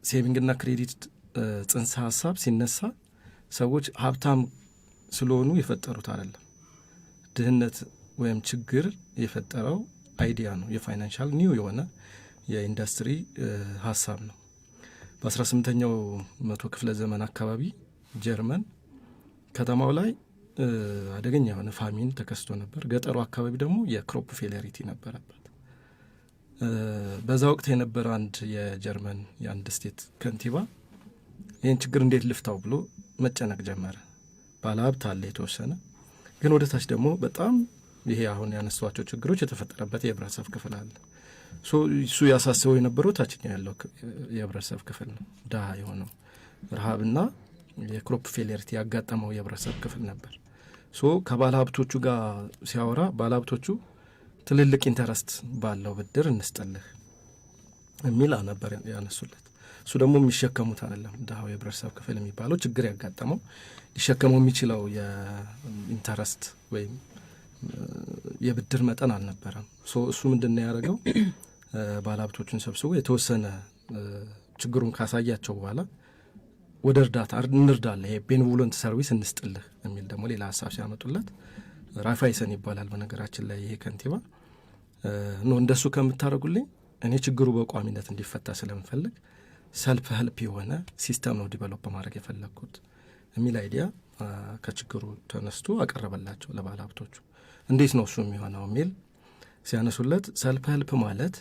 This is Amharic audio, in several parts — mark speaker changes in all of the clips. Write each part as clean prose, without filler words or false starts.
Speaker 1: ሴቪንግና ክሬዲት ጽንሰ ሀሳብ ሲነሳ ሰዎች ሀብታም ስለሆኑ የፈጠሩት አይደለም። ድህነት ወይም ችግር የፈጠረው አይዲያ ነው። የፋይናንሻል ኒው የሆነ የኢንዱስትሪ ሀሳብ ነው። በ18ኛው መቶ ክፍለ ዘመን አካባቢ ጀርመን ከተማው ላይ አደገኛ የሆነ ፋሚን ተከስቶ ነበር። ገጠሩ አካባቢ ደግሞ የክሮፕ ፌለሪቲ ነበረበት። በዛ ወቅት የነበረ አንድ የጀርመን የአንድ ስቴት ከንቲባ ይህን ችግር እንዴት ልፍታው ብሎ መጨነቅ ጀመረ። ባለሀብት አለ የተወሰነ፣ ግን ወደ ታች ደግሞ በጣም ይሄ አሁን ያነሷቸው ችግሮች የተፈጠረበት የህብረተሰብ ክፍል አለ። እሱ ያሳስበው የነበረው ታችኛው ያለው የህብረተሰብ ክፍል ነው። ድሀ የሆነው ረሃብና የክሮፕ ፌለሪቲ ያጋጠመው የህብረተሰብ ክፍል ነበር። ከባለሀብቶቹ ጋር ሲያወራ ባለሀብቶቹ ትልልቅ ኢንተረስት ባለው ብድር እንስጥልህ የሚል ነበር ያነሱለት። እሱ ደግሞ የሚሸከሙት አይደለም። ድሀው የህብረተሰብ ክፍል የሚባለው ችግር ያጋጠመው ሊሸከመው የሚችለው የኢንተረስት ወይም የብድር መጠን አልነበረም። እሱ ምንድን ያደረገው ባለሀብቶቹን ሰብስቦ የተወሰነ ችግሩን ካሳያቸው በኋላ ወደ እርዳታ እንርዳለን፣ ይሄ ቤኔቮለንት ሰርቪስ እንስጥልህ የሚል ደግሞ ሌላ ሀሳብ ሲያመጡለት ራፋይሰን ይባላል በነገራችን ላይ ይሄ ከንቲባ እንደሱ ከምታደርጉልኝ እኔ ችግሩ በቋሚነት እንዲፈታ ስለምፈልግ ሰልፍ ሄልፕ የሆነ ሲስተም ነው ዲቨሎፕ በማድረግ የፈለግኩት የሚል አይዲያ ከችግሩ ተነስቶ አቀረበላቸው ለባለሀብቶቹ። እንዴት ነው እሱ የሚሆነው የሚል ሲያነሱለት ሰልፍ ሄልፕ ማለት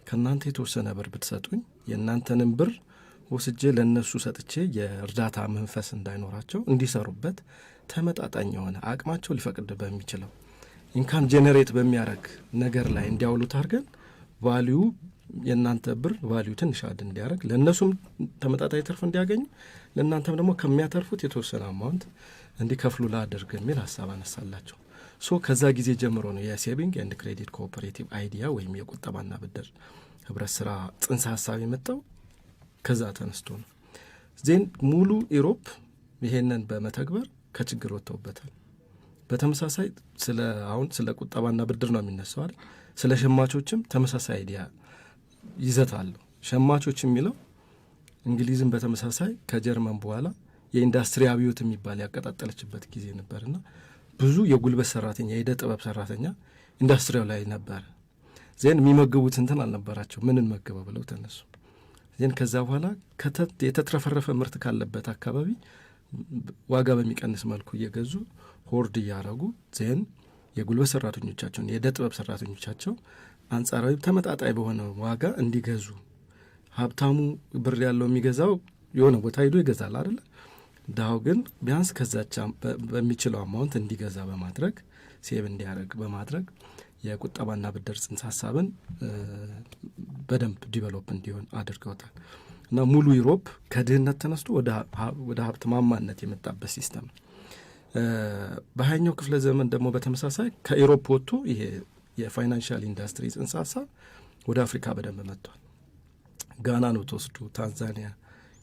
Speaker 1: ከእናንተ የተወሰነ ብር ብትሰጡኝ የእናንተንም ብር ወስጄ ለእነሱ ሰጥቼ የእርዳታ መንፈስ እንዳይኖራቸው እንዲሰሩበት ተመጣጣኝ የሆነ አቅማቸው ሊፈቅድ በሚችለው ኢንካም ጄኔሬት በሚያደርግ ነገር ላይ እንዲያውሉት አድርገን ቫሊዩ የእናንተ ብር ቫሊዩ ትንሽ አድ እንዲያደርግ ለእነሱም ተመጣጣኝ ትርፍ እንዲያገኙ ለእናንተም ደግሞ ከሚያተርፉት የተወሰነ አማውንት እንዲከፍሉ ላድርግ የሚል ሀሳብ አነሳላቸው። ከዛ ጊዜ ጀምሮ ነው የሴቪንግ ኤንድ ክሬዲት ኮኦፐሬቲቭ አይዲያ ወይም የቁጠባና ብድር ህብረት ስራ ጽንሰ ሀሳብ የመጣው ከዛ ተነስቶ ነው። ዜን ሙሉ ኢሮፕ ይሄንን በመተግበር ከችግር ወጥተውበታል። በተመሳሳይ አሁን ስለ ቁጠባና ብድር ነው የሚነሳው አይደል? ስለ ሸማቾችም ተመሳሳይ አይዲያ ይዘት አለው። ሸማቾች የሚለው እንግሊዝም በተመሳሳይ ከጀርመን በኋላ የኢንዱስትሪ አብዮት የሚባል ያቀጣጠለችበት ጊዜ ነበርና ብዙ የጉልበት ሰራተኛ የዕደ ጥበብ ሰራተኛ ኢንዱስትሪው ላይ ነበር። ዜን የሚመግቡት እንትን አልነበራቸው፣ ምንን መገበው ብለው ተነሱ። ዜን ከዛ በኋላ የተትረፈረፈ ምርት ካለበት አካባቢ ዋጋ በሚቀንስ መልኩ እየገዙ ሆርድ እያረጉ ዜን የጉልበት ሰራተኞቻቸውን የዕደ ጥበብ ሰራተኞቻቸው አንጻራዊ ተመጣጣኝ በሆነ ዋጋ እንዲገዙ፣ ሀብታሙ ብር ያለው የሚገዛው የሆነ ቦታ ሄዶ ይገዛል አይደለ? ድሀው ግን ቢያንስ ከዛቻ በሚችለው አማውንት እንዲገዛ በማድረግ ሴቭ እንዲያደርግ በማድረግ የቁጠባና ብድር ጽንሰ ሀሳብን በደንብ ዲቨሎፕ እንዲሆን አድርገውታል። እና ሙሉ ዩሮፕ ከድህነት ተነስቶ ወደ ሀብት ማማነት የመጣበት ሲስተም ነው። በ20ኛው ክፍለ ዘመን ደግሞ በተመሳሳይ ከኢሮፕ ወጥቶ ይሄ የፋይናንሻል ኢንዱስትሪ ጽንሰ ሀሳብ ወደ አፍሪካ በደንብ መጥቷል። ጋና ነው ተወስዱ፣ ታንዛኒያ፣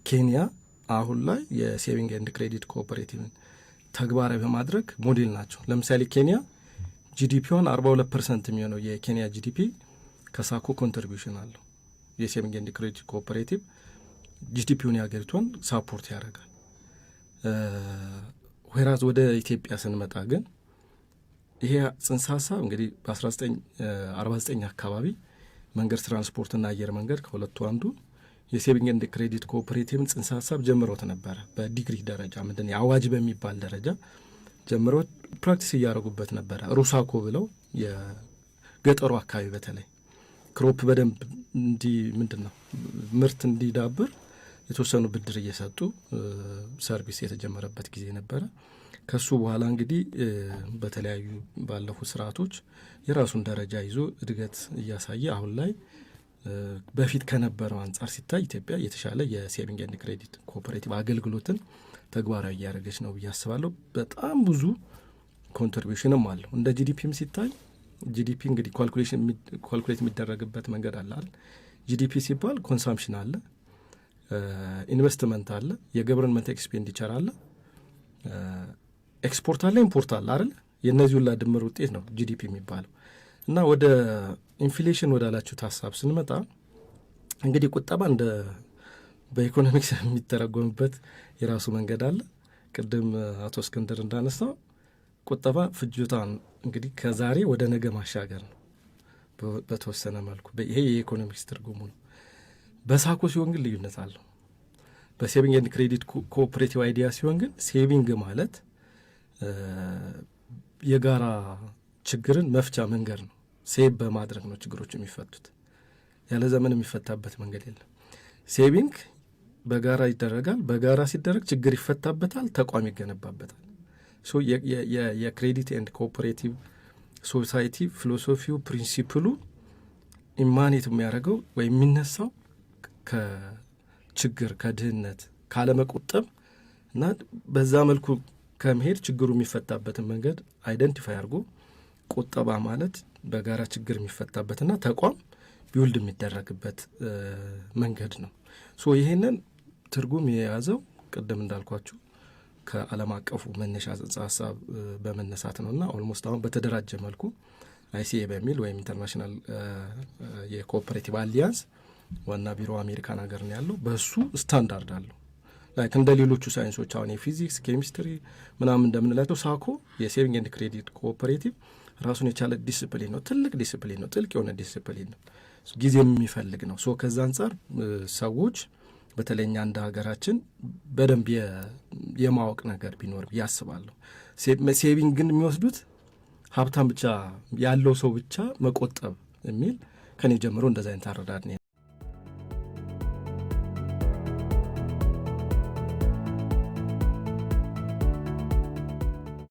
Speaker 1: ኬንያ አሁን ላይ የሴቪንግ ኤንድ ክሬዲት ኮኦፐሬቲቭን ተግባራዊ በማድረግ ሞዴል ናቸው። ለምሳሌ ኬንያ ጂዲፒዋን 42% የሚሆነው የኬንያ ጂዲፒ ከሳኮ ኮንትሪቢዩሽን አለው። የሴቪንግ ኤንድ ክሬዲት ኮኦፐሬቲቭ ጂዲፒውን የሀገሪቷን ሳፖርት ያደርጋል። ወይራዝ ወደ ኢትዮጵያ ስንመጣ ግን ይሄ ጽንሰ ሀሳብ እንግዲህ በ1949 አካባቢ መንገድ ትራንስፖርትና አየር መንገድ ከሁለቱ አንዱ የሴቪንግ ኤንድ ክሬዲት ኮኦፐሬቲቭን ጽንሰ ሀሳብ ጀምሮት ነበረ። በዲግሪ ደረጃ ምንድን አዋጅ በሚባል ደረጃ ጀምሮት ፕራክቲስ እያደረጉበት ነበረ። ሩሳኮ ብለው የገጠሩ አካባቢ በተለይ ክሮፕ በደንብ ምርት እንዲዳብር የተወሰኑ ብድር እየሰጡ ሰርቪስ የተጀመረበት ጊዜ ነበረ። ከሱ በኋላ እንግዲህ በተለያዩ ባለፉ ስርዓቶች የራሱን ደረጃ ይዞ እድገት እያሳየ አሁን ላይ በፊት ከነበረው አንጻር ሲታይ ኢትዮጵያ የተሻለ የሴቪንግ ኤንድ ክሬዲት ኮኦፐሬቲቭ አገልግሎትን ተግባራዊ እያደረገች ነው ብዬ አስባለሁ። በጣም ብዙ ኮንትሪቢዩሽንም አለው። እንደ ጂዲፒም ሲታይ ጂዲፒ እንግዲህ ኳልኩሌት የሚደረግበት መንገድ አለ። ጂዲፒ ሲባል ኮንሳምፕሽን አለ፣ ኢንቨስትመንት አለ፣ የገቨርንመንት ኤክስፔንዲቸር አለ፣ ኤክስፖርት አለ፣ ኢምፖርት አለ አይደል? የእነዚህ ሁላ ድምር ውጤት ነው ጂዲፒ የሚባለው። እና ወደ ኢንፍሌሽን ወዳላችሁት ሀሳብ ስንመጣ እንግዲህ ቁጠባ እንደ በኢኮኖሚክስ የሚተረጎምበት የራሱ መንገድ አለ። ቅድም አቶ እስክንድር እንዳነሳው ቁጠባ ፍጆታን እንግዲህ ከዛሬ ወደ ነገ ማሻገር ነው በተወሰነ መልኩ። ይሄ የኢኮኖሚክስ ትርጉሙ ነው። በሳኮ ሲሆን ግን ልዩነት አለው። በሴቪንግ ኤንድ ክሬዲት ኮኦፕሬቲቭ አይዲያ ሲሆን ግን ሴቪንግ ማለት የጋራ ችግርን መፍቻ መንገድ ነው። ሴቭ በማድረግ ነው ችግሮች የሚፈቱት። ያለ ዘመን የሚፈታበት መንገድ የለም። ሴቪንግ በጋራ ይደረጋል። በጋራ ሲደረግ ችግር ይፈታበታል፣ ተቋም ይገነባበታል። የክሬዲት ኤንድ ኮኦፐሬቲቭ ሶሳይቲ ፊሎሶፊው ፕሪንሲፕሉ ኢማኔት የሚያደርገው ወይም የሚነሳው ከችግር ከድህነት ካለመቆጠብ እና በዛ መልኩ ከመሄድ ችግሩ የሚፈታበትን መንገድ አይደንቲፋይ አድርጎ ቁጠባ ማለት በጋራ ችግር የሚፈታበትና ተቋም ቢውልድ የሚደረግበት መንገድ ነው። ይህንን ትርጉም የያዘው ቅድም እንዳልኳችሁ ከዓለም አቀፉ መነሻ ጽንሰ ሀሳብ በመነሳት ነው እና ኦልሞስት አሁን በተደራጀ መልኩ አይሲኤ በሚል ወይም ኢንተርናሽናል የኮኦፐሬቲቭ አሊያንስ ዋና ቢሮ አሜሪካን ሀገር ነው ያለው። በሱ ስታንዳርድ አለው። ላይክ እንደ ሌሎቹ ሳይንሶች አሁን የፊዚክስ ኬሚስትሪ ምናምን እንደምንላቸው ሳኮ የሴቪንግ ኤንድ ክሬዲት ኮኦፐሬቲቭ ራሱን የቻለ ዲስፕሊን ነው። ትልቅ ዲስፕሊን ነው። ጥልቅ የሆነ ዲስፕሊን ነው። ጊዜ የሚፈልግ ነው። ከዛ አንጻር ሰዎች በተለይኛ እንደ ሀገራችን በደንብ የማወቅ ነገር ቢኖር ያስባለሁ። ሴቪንግ ግን የሚወስዱት ሀብታም ብቻ ያለው ሰው ብቻ መቆጠብ የሚል ከኔ ጀምሮ እንደዛ አይነት አረዳድ ነው።